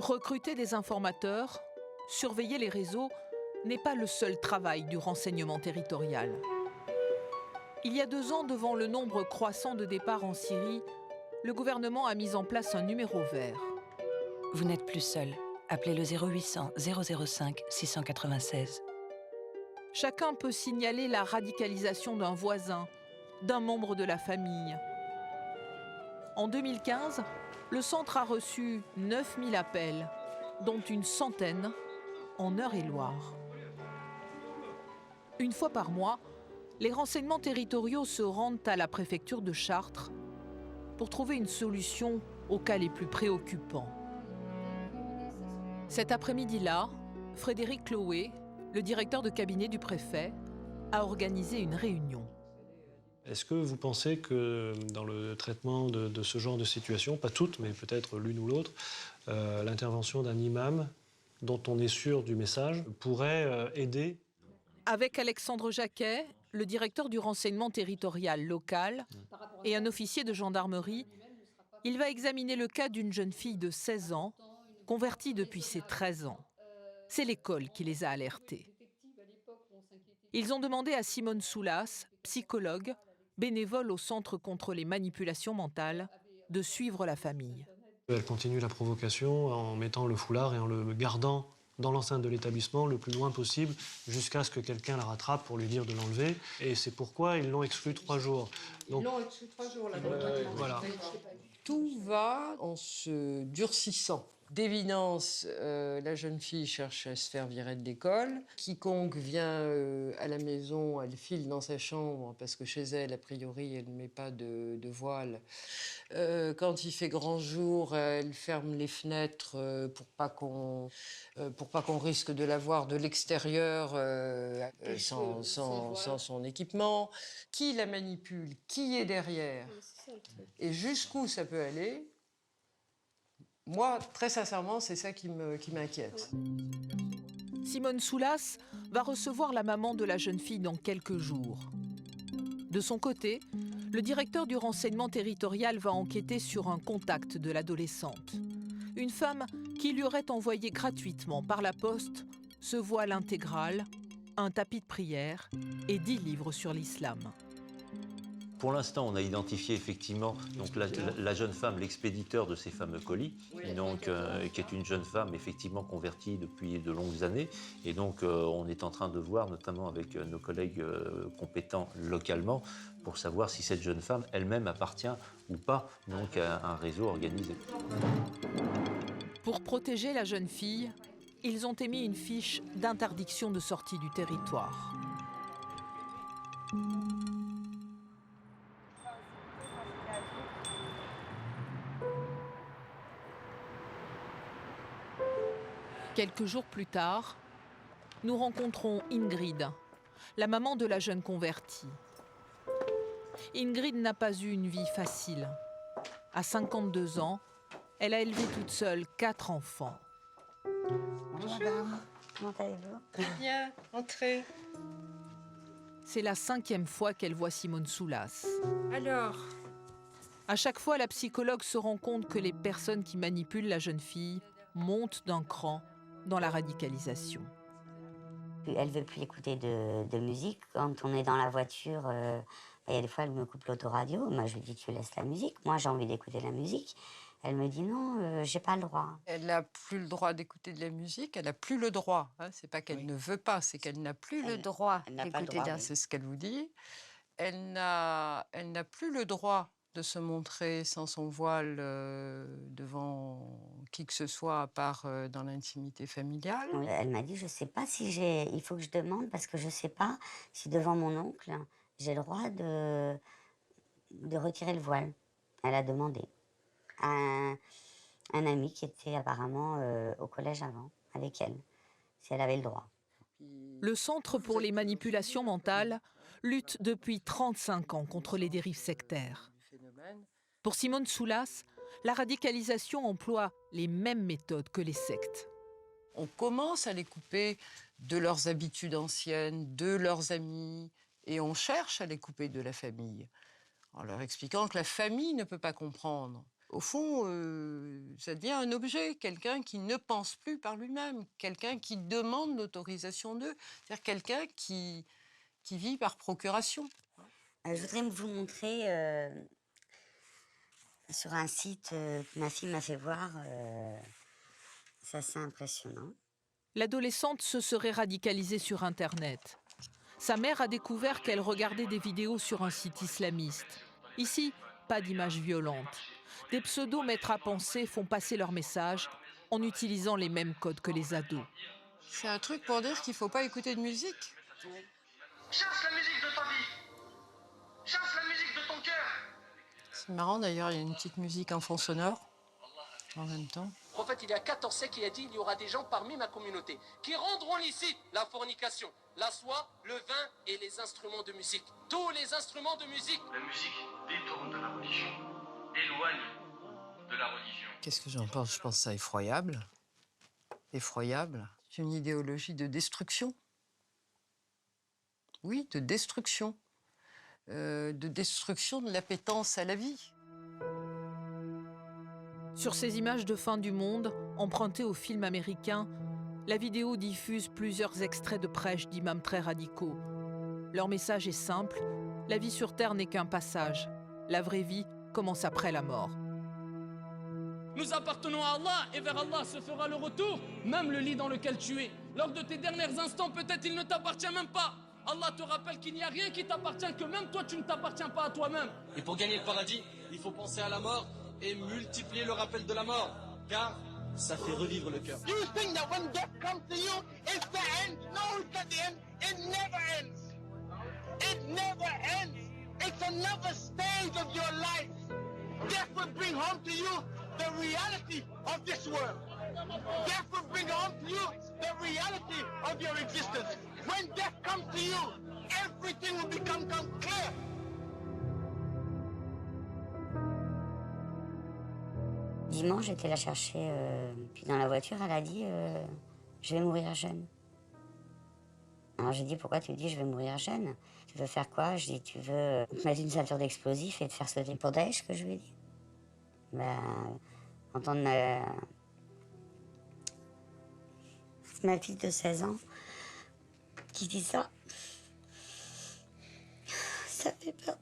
Recruter des informateurs, surveiller les réseaux n'est pas le seul travail du renseignement territorial. Il y a 2 ans, devant le nombre croissant de départs en Syrie, le gouvernement a mis en place un numéro vert. Vous n'êtes plus seul. Appelez le 0800 005 696. Chacun peut signaler la radicalisation d'un voisin, d'un membre de la famille. En 2015, le centre a reçu 9000 appels, dont une centaine en Eure-et-Loir. Une fois par mois, les renseignements territoriaux se rendent à la préfecture de Chartres pour trouver une solution aux cas les plus préoccupants. Cet après-midi-là, Frédéric Chloé, le directeur de cabinet du préfet, a organisé une réunion. Est-ce que vous pensez que dans le traitement de ce genre de situation, pas toutes, mais peut-être l'une ou l'autre, l'intervention d'un imam dont on est sûr du message pourrait aider? Avec Alexandre Jacquet, le directeur du renseignement territorial local, et un officier de gendarmerie, il va examiner le cas d'une jeune fille de 16 ans, convertie depuis ses 13 ans. C'est l'école qui les a alertés. Ils ont demandé à Simone Soulas, psychologue, bénévole au Centre contre les manipulations mentales, de suivre la famille. Elle continue la provocation en mettant le foulard et en le gardant dans l'enceinte de l'établissement le plus loin possible jusqu'à ce que quelqu'un la rattrape pour lui dire de l'enlever. Et c'est pourquoi ils l'ont exclue 3 jours. Donc, ils l'ont exclue 3 jours, là. Voilà. Tout va en se durcissant. D'évidence, la jeune fille cherche à se faire virer de l'école. Quiconque vient à la maison, elle file dans sa chambre parce que chez elle, a priori, elle ne met pas de voile. Quand il fait grand jour, elle ferme les fenêtres pour pas qu'on risque de la voir de l'extérieur sans son équipement. Qui la manipule? Qui est derrière? Et jusqu'où ça peut aller? Moi, très sincèrement, c'est ça qui m'inquiète. Simone Soulas va recevoir la maman de la jeune fille dans quelques jours. De son côté, le directeur du renseignement territorial va enquêter sur un contact de l'adolescente. Une femme qui lui aurait envoyé gratuitement par la poste ce voile intégral, un tapis de prière et 10 livres sur l'islam. Pour l'instant, on a identifié effectivement donc, la jeune femme, l'expéditeur de ces fameux colis, donc, qui est une jeune femme effectivement convertie depuis de longues années. Et donc, on est en train de voir, notamment avec nos collègues compétents localement, pour savoir si cette jeune femme elle-même appartient ou pas donc, à un réseau organisé. Pour protéger la jeune fille, ils ont émis une fiche d'interdiction de sortie du territoire. Quelques jours plus tard, nous rencontrons Ingrid, la maman de la jeune convertie. Ingrid n'a pas eu une vie facile. À 52 ans, elle a élevé toute seule 4 enfants. Bonjour madame, comment allez-vous? Très bien, entrez. C'est la 5e fois qu'elle voit Simone Soulas. Alors? À chaque fois, la psychologue se rend compte que les personnes qui manipulent la jeune fille montent d'un cran dans la radicalisation. Elle ne veut plus écouter de musique. Quand on est dans la voiture, il y a des fois, elle me coupe l'autoradio. Moi, je lui dis, tu laisses la musique. Moi, j'ai envie d'écouter la musique. Elle me dit, non, j'ai pas le droit. Elle n'a plus le droit d'écouter de la musique. Elle n'a plus le droit. Hein. C'est pas qu'elle ne veut pas, c'est qu'elle n'a plus le droit d'écouter. Oui. C'est ce qu'elle vous dit. Elle n'a plus le droit de se montrer sans son voile devant qui que ce soit, à part dans l'intimité familiale. Oui. Elle m'a dit, je sais pas si il faut que je demande, parce que je sais pas si devant mon oncle, j'ai le droit de retirer le voile. Elle a demandé à un ami qui était apparemment au collège avant, avec elle, si elle avait le droit. Le Centre pour les manipulations mentales lutte depuis 35 ans contre les dérives sectaires. Pour Simone Soulas, la radicalisation emploie les mêmes méthodes que les sectes. On commence à les couper de leurs habitudes anciennes, de leurs amis, et on cherche à les couper de la famille, en leur expliquant que la famille ne peut pas comprendre Au fond, ça devient un objet, quelqu'un qui ne pense plus par lui-même, quelqu'un qui demande l'autorisation d'eux, c'est-à-dire quelqu'un qui vit par procuration. Je voudrais vous montrer sur un site que ma fille m'a fait voir. C'est assez impressionnant. L'adolescente se serait radicalisée sur Internet. Sa mère a découvert qu'elle regardait des vidéos sur un site islamiste. Ici, pas d'images violentes. Des pseudo-maîtres à penser font passer leur message en utilisant les mêmes codes que les ados. C'est un truc pour dire qu'il ne faut pas écouter de musique. Chasse la musique de ta vie. Chasse la musique de ton cœur. C'est marrant d'ailleurs, il y a une petite musique en fond sonore en même temps. Le prophète, il y a 14 siècles, il a dit il y aura des gens parmi ma communauté qui rendront licite la fornication, la soie, le vin et les instruments de musique. Tous les instruments de musique. La musique détourne de la religion, éloigne de la religion. Qu'est-ce que j'en pense? Je pense ça effroyable. Effroyable. C'est une idéologie de destruction. Oui, de destruction. De destruction de l'appétence à la vie. Sur ces images de fin du monde, empruntées au film américain, la vidéo diffuse plusieurs extraits de prêches d'imams très radicaux. Leur message est simple, la vie sur Terre n'est qu'un passage. La vraie vie commence après la mort. Nous appartenons à Allah et vers Allah se fera le retour, même le lit dans lequel tu es. Lors de tes derniers instants, peut-être il ne t'appartient même pas. Allah te rappelle qu'il n'y a rien qui t'appartient, que même toi tu ne t'appartiens pas à toi-même. Et pour gagner le paradis, il faut penser à la mort et multiplier le rappel de la mort, car ça fait revivre le cœur. You think that when death comes to you, it's the end? No, it's not the end. It never ends. It never ends. It's another stage of your life. Death will bring home to you the reality of this world. Death will bring home to you the reality of your existence. When death comes to you, everything will become clear. Dimanche, j'étais la chercher, puis dans la voiture, elle a dit je vais mourir jeune. Alors j'ai dit pourquoi tu dis je vais mourir jeune? Tu veux faire quoi? Je dis tu veux te mettre une ceinture d'explosifs et te faire sauter pour Daesh, que je lui ai dit. Entendre ma fille de 16 ans qui dit ça, ça fait peur.